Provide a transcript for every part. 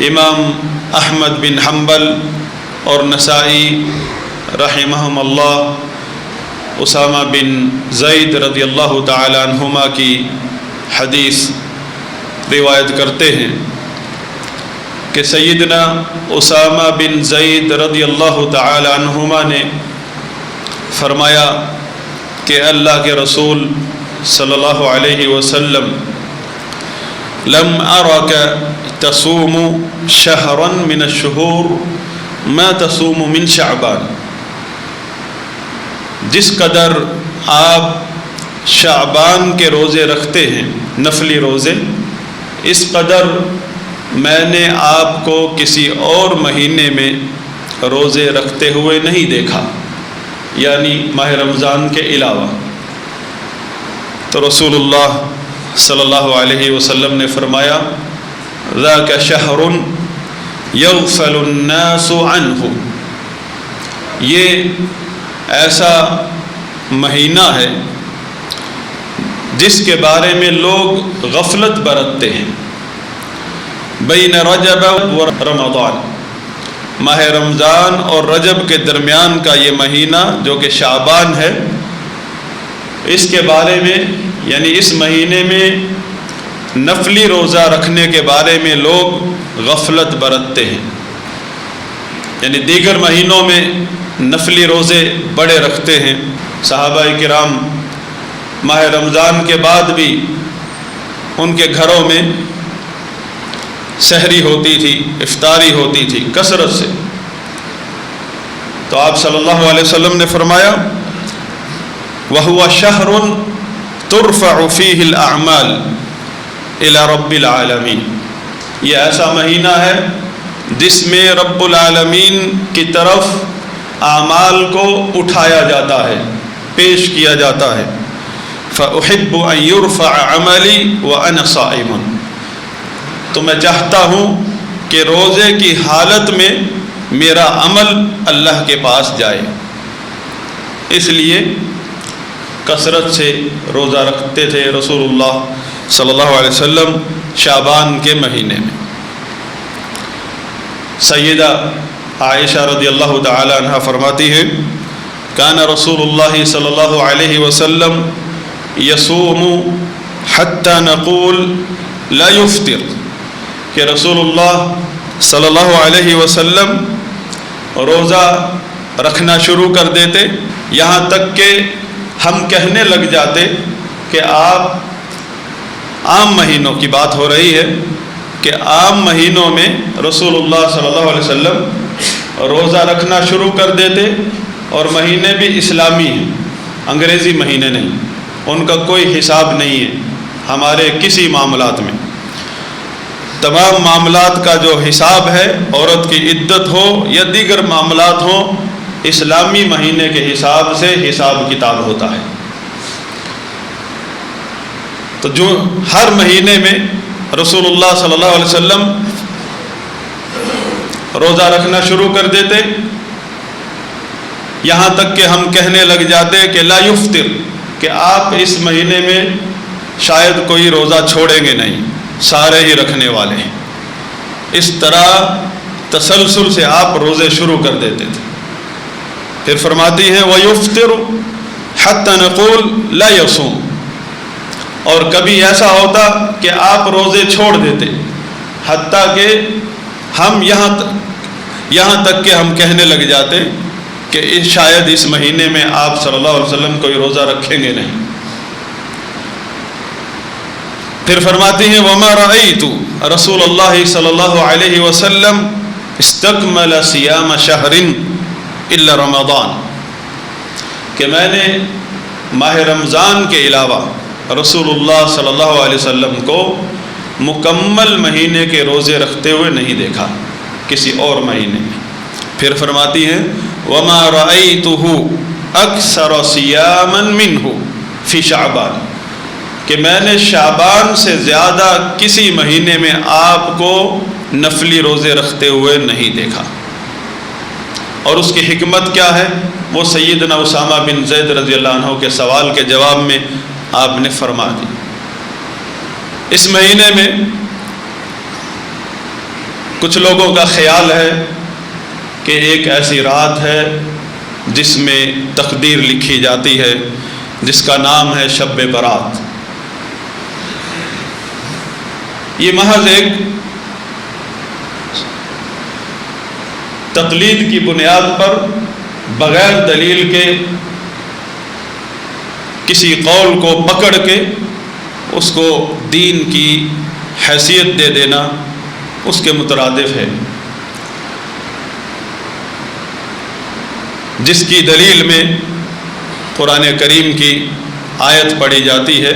امام احمد بن حنبل اور نسائی رحمہم اللہ اسامہ بن زید رضی اللہ تعالی عنہما کی حدیث روایت کرتے ہیں کہ سیدنا اسامہ بن زید رضی اللہ تعالی عنہما نے فرمایا کہ اللہ کے رسول صلی اللہ علیہ وسلم لم ارک تصوم شہرا من الشہور ما تصوم من شعبان، جس قدر آپ شعبان کے روزے رکھتے ہیں نفلی روزے، اس قدر میں نے آپ کو کسی اور مہینے میں روزے رکھتے ہوئے نہیں دیکھا، یعنی ماہ رمضان کے علاوہ۔ تو رسول اللہ صلی اللہ علیہ وسلم نے فرمایا ذاک شہر یغفل الناس عنہ، یہ ایسا مہینہ ہے جس کے بارے میں لوگ غفلت برتتے ہیں، بین رجب و رمضان، ماہ رمضان اور رجب کے درمیان کا یہ مہینہ جو کہ شعبان ہے، اس کے بارے میں یعنی اس مہینے میں نفلی روزہ رکھنے کے بارے میں لوگ غفلت برتتے ہیں، یعنی دیگر مہینوں میں نفلی روزے بڑے رکھتے ہیں۔ صحابہ کرام ماہ رمضان کے بعد بھی ان کے گھروں میں سحری ہوتی تھی، افطاری ہوتی تھی کثرت سے، تو آپ صلی اللہ علیہ وسلم نے فرمایا وَهُوَ شَهْرٌ تُرْفَعُ فِيهِ الْأَعْمَالِ إِلَى رَبِّ الْعَالَمِينَ، یہ ایسا مہینہ ہے جس میں رب العالمین کی طرف اعمال کو اٹھایا جاتا ہے، پیش کیا جاتا ہے۔ فَأُحِبُّ أَن يُرْفَعَ عَمَلِي وَأَنَا صَائِمٌ، تو میں چاہتا ہوں کہ روزے کی حالت میں میرا عمل اللہ کے پاس جائے، اس لیے کثرت سے روزہ رکھتے تھے رسول اللہ صلی اللہ علیہ وسلم شعبان کے مہینے میں۔ سیدہ عائشہ رضی اللہ تعالی عنہ فرماتی ہے کان رسول اللہ صلی اللہ علیہ وسلم یصوم حتی نقول لا یفطر، کہ رسول اللہ صلی اللہ علیہ وسلم روزہ رکھنا شروع کر دیتے، یہاں تک کہ ہم کہنے لگ جاتے کہ آپ عام مہینوں کی بات ہو رہی ہے کہ عام مہینوں میں رسول اللہ صلی اللہ علیہ وسلم روزہ رکھنا شروع کر دیتے، اور مہینے بھی اسلامی ہیں، انگریزی مہینے نہیں، ان کا کوئی حساب نہیں ہے ہمارے کسی معاملات میں۔ تمام معاملات کا جو حساب ہے، عورت کی عدت ہو یا دیگر معاملات ہوں، اسلامی مہینے کے حساب سے حساب کتاب ہوتا ہے۔ تو جو ہر مہینے میں رسول اللہ صلی اللہ علیہ وسلم روزہ رکھنا شروع کر دیتے، یہاں تک کہ ہم کہنے لگ جاتے کہ لا یفطر، کہ آپ اس مہینے میں شاید کوئی روزہ چھوڑیں گے نہیں، سارے ہی رکھنے والے ہیں۔ اس طرح تسلسل سے آپ روزے شروع کر دیتے تھے۔ پھر فرماتی ہیں وَيُفْطِرُ حَتَّى نَقُولُ لَا يَصُومُ، اور کبھی ایسا ہوتا کہ آپ روزے چھوڑ دیتے، حتیٰ کہ ہم یہاں تک کہ ہم کہنے لگ جاتے کہ شاید اس مہینے میں آپ صلی اللہ علیہ وسلم کوئی روزہ رکھیں گے نہیں۔ پھر فرماتی ہیں وَمَا رَأَيْتُ رسول اللہ صلی اللہ علیہ وسلم استکمل صیام شہر الا رمضان، کہ میں نے ماہ رمضان کے علاوہ رسول اللہ صلی اللہ علیہ وسلم کو مکمل مہینے کے روزے رکھتے ہوئے نہیں دیکھا کسی اور مہینے میں۔ پھر فرماتی ہیں وَمَا رَأَيْتُهُ أَكْثَرَ صِيَامًا مِّنْهُ فِي شَعْبَانَ، کہ میں نے شعبان سے زیادہ کسی مہینے میں آپ کو نفلی روزے رکھتے ہوئے نہیں دیکھا۔ اور اس کی حکمت کیا ہے وہ سیدنا اسامہ بن زید رضی اللہ عنہ کے سوال کے جواب میں آپ نے فرما دی۔ اس مہینے میں کچھ لوگوں کا خیال ہے کہ ایک ایسی رات ہے جس میں تقدیر لکھی جاتی ہے، جس کا نام ہے شب برات۔ یہ محض ایک تقلید کی بنیاد پر بغیر دلیل کے کسی قول کو پکڑ کے اس کو دین کی حیثیت دے دینا اس کے مترادف ہے، جس کی دلیل میں قرآن کریم کی آیت پڑھی جاتی ہے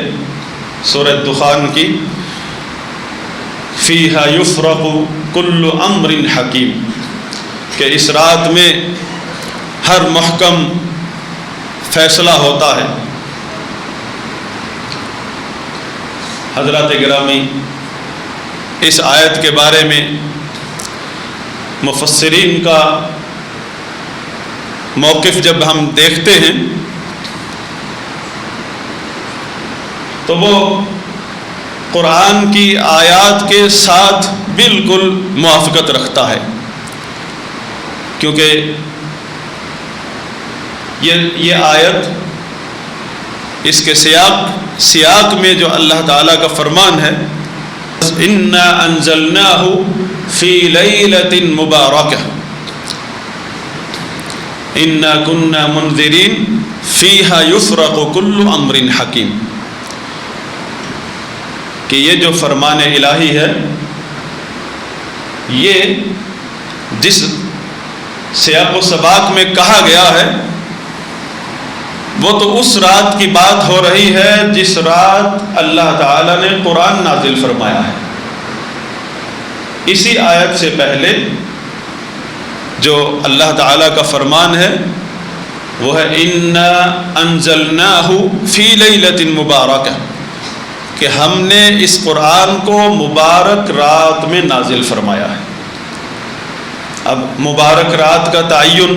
سورہ دخان کی، فیہا یفرق کل امر حکیم، کہ اس رات میں ہر محکم فیصلہ ہوتا ہے۔ حضرات گرامی، اس آیت کے بارے میں مفسرین کا موقف جب ہم دیکھتے ہیں تو وہ قرآن کی آیات کے ساتھ بالکل موافقت رکھتا ہے، کیونکہ یہ آیت، اس کے سیاق میں جو اللہ تعالیٰ کا فرمان ہے، اِنَّا أَنزَلْنَاهُ فِي لَيْلَةٍ مُبَارَكَةٍ اِنَّا كُنَّا مُنذِرِينَ فِيهَا يُفْرَقُ كُلُّ أَمْرٍ حَكِيمٍ، کہ یہ جو فرمان الہی ہے، یہ جس سیاق و سباق میں کہا گیا ہے وہ تو اس رات کی بات ہو رہی ہے جس رات اللہ تعالیٰ نے قرآن نازل فرمایا ہے۔ اسی آیت سے پہلے جو اللہ تعالیٰ کا فرمان ہے وہ ہے اِنَّا أَنزَلْنَاهُ فِي لَيْلَةٍ مُبَارَكَةٍ، کہ ہم نے اس قرآن کو مبارک رات میں نازل فرمایا ہے۔ اب مبارک رات کا تعین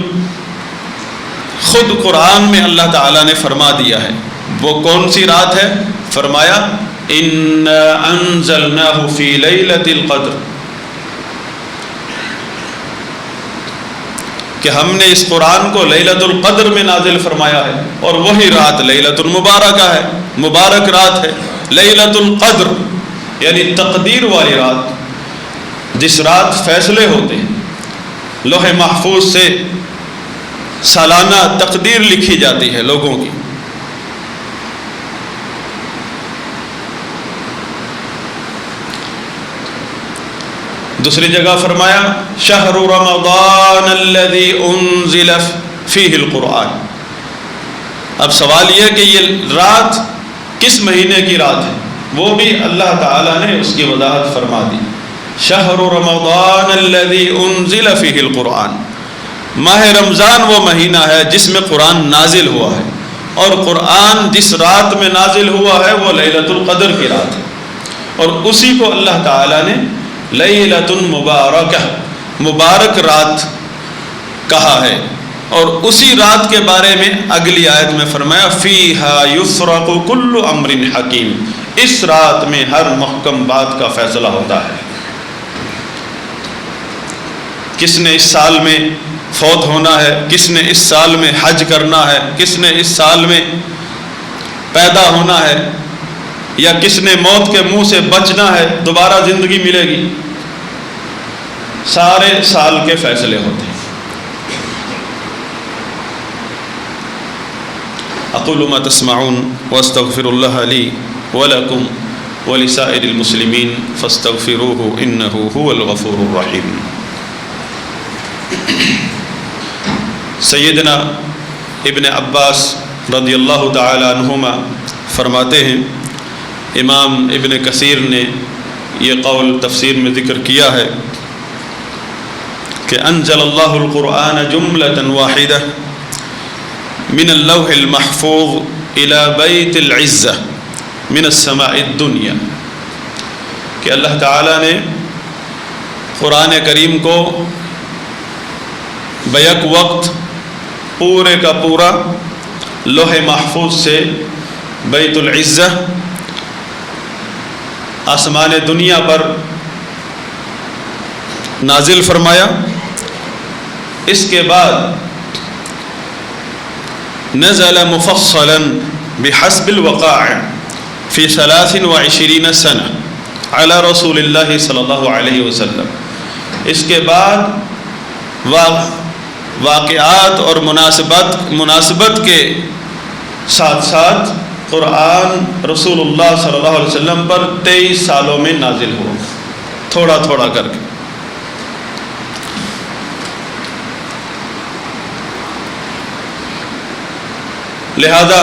خود قرآن میں اللہ تعالیٰ نے فرما دیا ہے، وہ کون سی رات ہے؟ فرمایا اِنَّا أَنزَلْنَاهُ فِي لَيْلَةِ الْقَدْرِ، کہ ہم نے اس قرآن کو لیلۃ القدر میں نازل فرمایا ہے، اور وہی رات لیلۃ المبارکہ ہے، مبارک رات ہے۔ لیلۃ القدر یعنی تقدیر والی رات، جس رات فیصلے ہوتے ہیں، لوح محفوظ سے سالانہ تقدیر لکھی جاتی ہے لوگوں کی۔ دوسری جگہ فرمایا شہر رمضان الذی انزل فیہ القرآن۔ اب سوال یہ کہ یہ رات کس مہینے کی رات ہے؟ وہ بھی اللہ تعالیٰ نے اس کی وضاحت فرما دی، شہر رمضان الذی انزل فیہ القرآن، ماہ رمضان وہ مہینہ ہے جس میں قرآن نازل ہوا ہے، اور قرآن جس رات میں نازل ہوا ہے وہ لیلۃ القدر کی رات ہے، اور اسی کو اللہ تعالیٰ نے لیلۃ مبارکہ، مبارک رات کہا ہے۔ اور اسی رات کے بارے میں اگلی آیت میں فرمایا فیہا یفرق کل امر حکیم، اس رات میں ہر محکم بات کا فیصلہ ہوتا ہے۔ کس نے اس سال میں فوت ہونا ہے، کس نے اس سال میں حج کرنا ہے، کس نے اس سال میں پیدا ہونا ہے، یا کس نے موت کے منہ سے بچنا ہے، دوبارہ زندگی ملے گی، سارے سال کے فیصلے ہوتے ہیں۔ اقول ما تسمعون واستغفر الله لي ولكم ولسائر المسلمين فاستغفروه انه هو الغفور الرحيم۔ سیدنا ابن عباس رضی اللہ تعالی عنہما فرماتے ہیں، امام ابن کثیر نے یہ قول تفسیر میں ذکر کیا ہے کہ انزل اللہ القرآن جملة واحدہ من اللوح المحفوظ الى بیت العزہ من السماء الدنیا، کہ اللہ تعالیٰ نے قرآن کریم کو بیک وقت پورے کا پورا لوح محفوظ سے بیت العزہ آسمان دنیا پر نازل فرمایا. اس کے بعد نزل مفصلا بحسب الوقاع فی 23 سنة علی رسول اللہ صلی اللہ علیہ وسلم. اس کے بعد واقعات اور مناسبت کے ساتھ ساتھ قرآن رسول اللہ صلی اللہ علیہ وسلم پر 23 سالوں میں نازل ہوا، تھوڑا تھوڑا کر کے. لہذا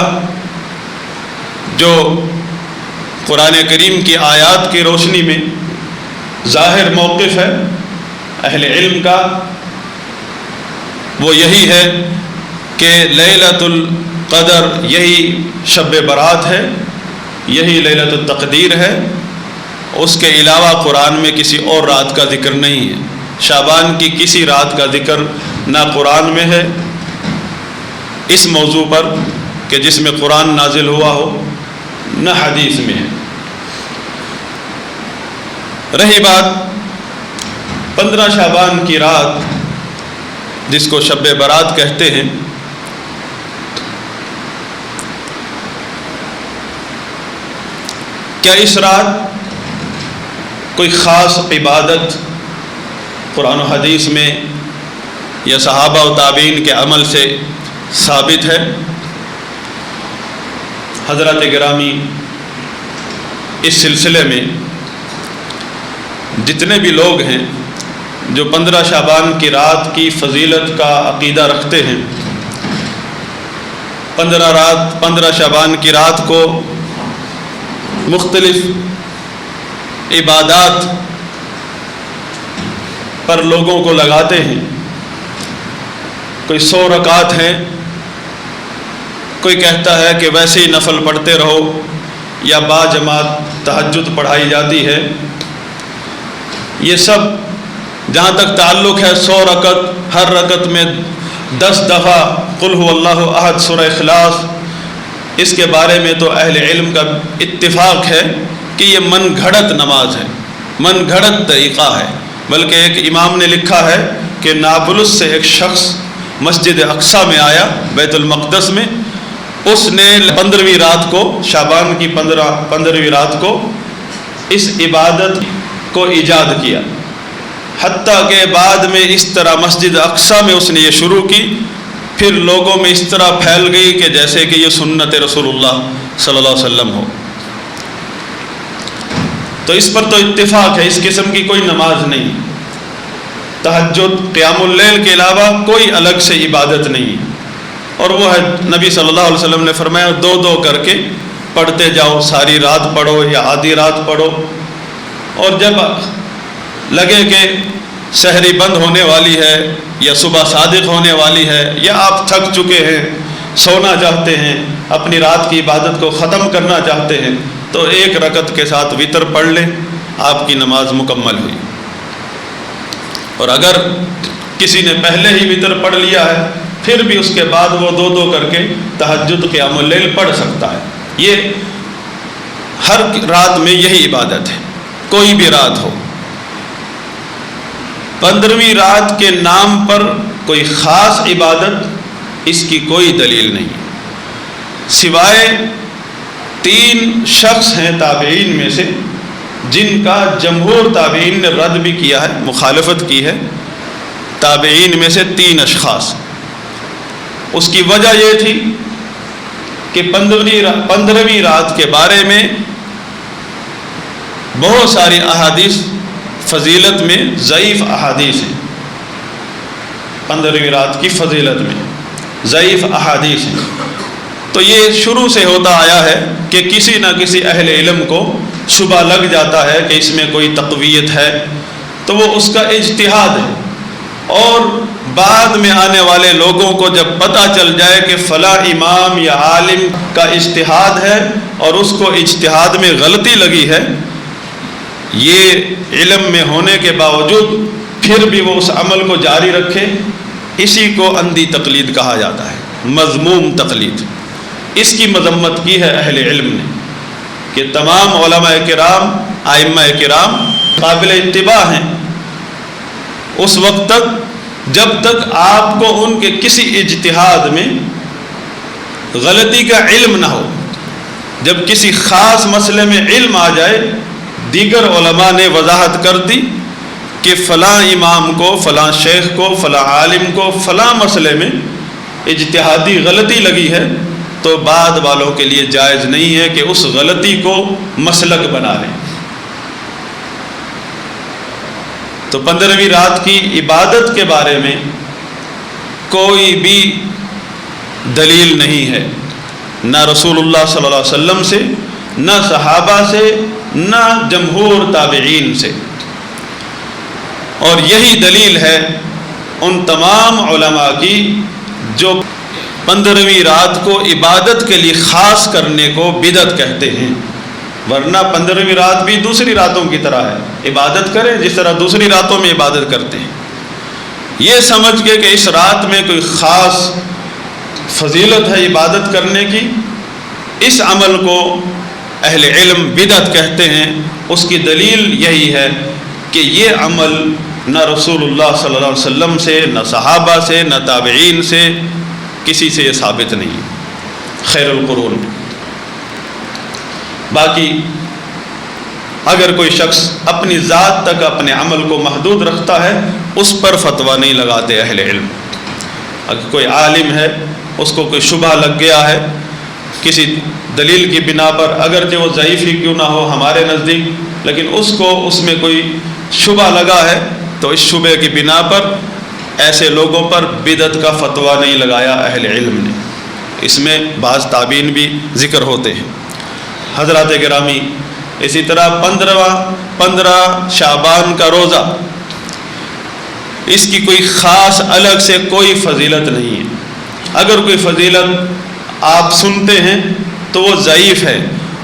جو قرآن کریم کی آیات کی روشنی میں ظاہر موقف ہے اہل علم کا، وہ یہی ہے کہ لیلۃ القدر یہی شب برات ہے، یہی لیلۃ التقدیر ہے. اس کے علاوہ قرآن میں کسی اور رات کا ذکر نہیں ہے. شعبان کی کسی رات کا ذکر نہ قرآن میں ہے اس موضوع پر کہ جس میں قرآن نازل ہوا ہو، نہ حدیث میں ہے. رہی بات 15 شعبان کی رات جس کو شب برات کہتے ہیں، کیا اس رات کوئی خاص عبادت قرآن و حدیث میں یا صحابہ و تابعین کے عمل سے ثابت ہے؟ حضرات گرامی، اس سلسلے میں جتنے بھی لوگ ہیں جو 15 شعبان کی رات کی فضیلت کا عقیدہ رکھتے ہیں، 15 شعبان کی رات کو مختلف عبادات پر لوگوں کو لگاتے ہیں. کوئی 100 رکعات ہیں، کوئی کہتا ہے کہ ویسے ہی نفل پڑھتے رہو، یا با جماعت تہجد پڑھائی جاتی ہے. یہ سب جہاں تک تعلق ہے 100 رکعت، ہر رکعت میں 10 دفعہ قل هو اللہ احد سورہ اخلاص، اس کے بارے میں تو اہل علم کا اتفاق ہے کہ یہ من گھڑت نماز ہے، من گھڑت طریقہ ہے. بلکہ ایک امام نے لکھا ہے کہ نابلس سے ایک شخص مسجد اقصیٰ میں آیا، بیت المقدس میں. اس نے 15ویں رات کو، شعبان کی 15ویں رات کو اس عبادت کو ایجاد کیا. حتیٰ کہ بعد میں اس طرح مسجد اقصیٰ میں اس نے یہ شروع کی، پھر لوگوں میں اس طرح پھیل گئی کہ جیسے کہ یہ سنت رسول اللہ صلی اللہ علیہ وسلم ہو. تو اس پر تو اتفاق ہے، اس قسم کی کوئی نماز نہیں. تہجد، قیام اللیل کے علاوہ کوئی الگ سے عبادت نہیں ہے. اور وہ ہے نبی صلی اللہ علیہ وسلم نے فرمایا 2 کر کے پڑھتے جاؤ، ساری رات پڑھو یا آدھی رات پڑھو. اور جب لگے کہ سحری بند ہونے والی ہے یا صبح صادق ہونے والی ہے، یا آپ تھک چکے ہیں، سونا چاہتے ہیں، اپنی رات کی عبادت کو ختم کرنا چاہتے ہیں، تو 1 رکعت کے ساتھ وتر پڑھ لیں، آپ کی نماز مکمل ہوئی. اور اگر کسی نے پہلے ہی وتر پڑھ لیا ہے، پھر بھی اس کے بعد وہ 2 کر کے تہجد قیام اللیل پڑھ سکتا ہے. یہ ہر رات میں یہی عبادت ہے، کوئی بھی رات ہو. 15ویں رات کے نام پر کوئی خاص عبادت، اس کی کوئی دلیل نہیں، سوائے 3 شخص ہیں تابعین میں سے جن کا جمہور تابعین نے رد بھی کیا ہے، مخالفت کی ہے. تابعین میں سے 3 اشخاص. اس کی وجہ یہ تھی کہ 15ویں رات کے بارے میں بہت ساری احادیث فضیلت میں ضعیف احادیث ہیں. 15ویں رات کی فضیلت میں ضعیف احادیث ہیں. تو یہ شروع سے ہوتا آیا ہے کہ کسی نہ کسی اہل علم کو شبہ لگ جاتا ہے کہ اس میں کوئی تقویت ہے، تو وہ اس کا اجتہاد ہے. اور بعد میں آنے والے لوگوں کو جب پتہ چل جائے کہ فلاں امام یا عالم کا اجتہاد ہے اور اس کو اجتہاد میں غلطی لگی ہے، یہ علم میں ہونے کے باوجود پھر بھی وہ اس عمل کو جاری رکھے، اسی کو اندھی تقلید کہا جاتا ہے، مذموم تقلید. اس کی مذمت کی ہے اہل علم نے کہ تمام علماء کرام، ائمہ کرام قابل اتباع ہیں، اس وقت تک جب تک آپ کو ان کے کسی اجتہاد میں غلطی کا علم نہ ہو. جب کسی خاص مسئلے میں علم آ جائے، دیگر علماء نے وضاحت کر دی کہ فلاں امام کو، فلاں شیخ کو، فلاں عالم کو فلاں مسئلے میں اجتہادی غلطی لگی ہے، تو بعد والوں کے لیے جائز نہیں ہے کہ اس غلطی کو مسلک بنا لیں. تو 15ویں رات کی عبادت کے بارے میں کوئی بھی دلیل نہیں ہے، نہ رسول اللہ صلی اللہ علیہ وسلم سے، نہ صحابہ سے، نہ جمہور تابعین سے. اور یہی دلیل ہے ان تمام علماء کی جو 15ویں رات کو عبادت کے لیے خاص کرنے کو بدعت کہتے ہیں. ورنہ 15ویں رات بھی دوسری راتوں کی طرح ہے، عبادت کریں جس طرح دوسری راتوں میں عبادت کرتے ہیں. یہ سمجھ کے کہ اس رات میں کوئی خاص فضیلت ہے عبادت کرنے کی، اس عمل کو اہل علم بدعت کہتے ہیں. اس کی دلیل یہی ہے کہ یہ عمل نہ رسول اللہ صلی اللہ علیہ وسلم سے، نہ صحابہ سے، نہ تابعین سے، کسی سے یہ ثابت نہیں خیر القرون. باقی اگر کوئی شخص اپنی ذات تک اپنے عمل کو محدود رکھتا ہے، اس پر فتویٰ نہیں لگاتے اہل علم. اگر کوئی عالم ہے، اس کو کوئی شبہ لگ گیا ہے کسی دلیل کی بنا پر، اگرچہ وہ ضعیف ہی کیوں نہ ہو ہمارے نزدیک، لیکن اس کو اس میں کوئی شبہ لگا ہے، تو اس شبہ کی بنا پر ایسے لوگوں پر بدعت کا فتویٰ نہیں لگایا اہل علم نے. اس میں بعض تابعین بھی ذکر ہوتے ہیں. حضرات گرامی، اسی طرح 15 شعبان کا روزہ، اس کی کوئی خاص الگ سے کوئی فضیلت نہیں ہے. اگر کوئی فضیلت آپ سنتے ہیں تو وہ ضعیف ہے،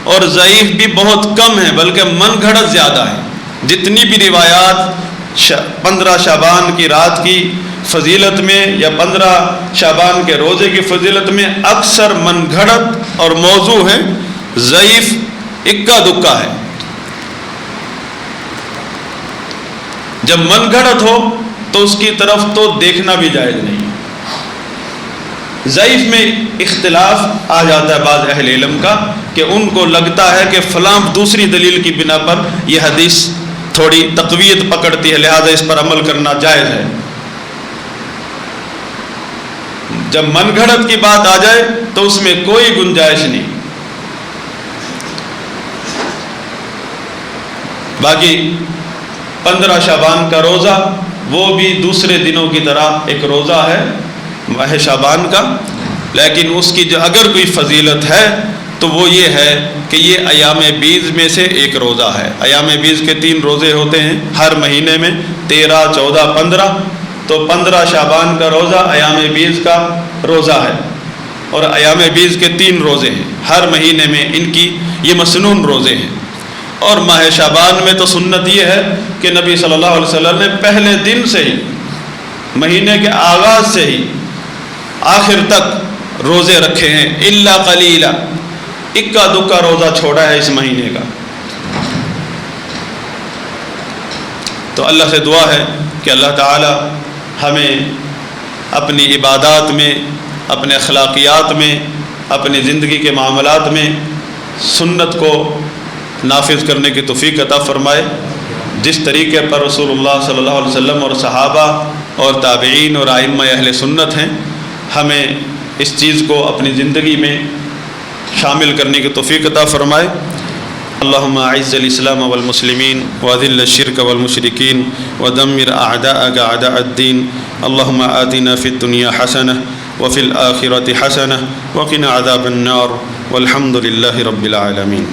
اور ضعیف بھی بہت کم ہے، بلکہ من گھڑت زیادہ ہے. جتنی بھی روایات 15 شعبان کی رات کی فضیلت میں یا 15 شعبان کے روزے کی فضیلت میں اکثر من گھڑت اور موضوع ہے، ضعیف اکا دکا ہے. جب من گھڑت ہو تو اس کی طرف تو دیکھنا بھی جائز نہیں. ضعیف میں اختلاف آ جاتا ہے بعض اہل علم کا کہ ان کو لگتا ہے کہ فلاں دوسری دلیل کی بنا پر یہ حدیث تھوڑی تقویت پکڑتی ہے، لہذا اس پر عمل کرنا جائز ہے. جب من گھڑت کی بات آ جائے تو اس میں کوئی گنجائش نہیں. باقی 15 شعبان کا روزہ وہ بھی دوسرے دنوں کی طرح ایک روزہ ہے ماہ شعبان کا، لیکن اس کی جو اگر کوئی فضیلت ہے تو وہ یہ ہے کہ یہ ایام بیض میں سے ایک روزہ ہے. ایام بیض کے 3 روزے ہوتے ہیں ہر مہینے میں، 13، 14، 15. تو 15 شعبان کا روزہ ایام بیض کا روزہ ہے، اور ایام بیض کے 3 روزے ہیں ہر مہینے میں. ان کی یہ مسنون روزے ہیں. اور ماہ شعبان میں تو سنت یہ ہے کہ نبی صلی اللہ علیہ وسلم نے پہلے دن سے ہی، مہینے کے آغاز سے ہی آخر تک روزے رکھے ہیں، الا قلیلا، اکا دکا روزہ چھوڑا ہے اس مہینے کا. تو اللہ سے دعا ہے کہ اللہ تعالی ہمیں اپنی عبادات میں، اپنے اخلاقیات میں، اپنی زندگی کے معاملات میں سنت کو نافذ کرنے کی توفیق عطا فرمائے. جس طریقے پر رسول اللہ صلی اللہ علیہ وسلم اور صحابہ اور تابعین اور ائمہ اہل سنت ہیں، ہمیں اس چیز کو اپنی زندگی میں شامل کرنے کی توفیق عطا فرمائے. اللهم اعز الاسلام والمسلمين واذل الشرك والمشركين ودمر اعداءك اعداء الدين. اللهم آتنا في الدنيا حسنة وفي الآخرة حسنة وقنا عذاب النار والحمد لله رب العالمين.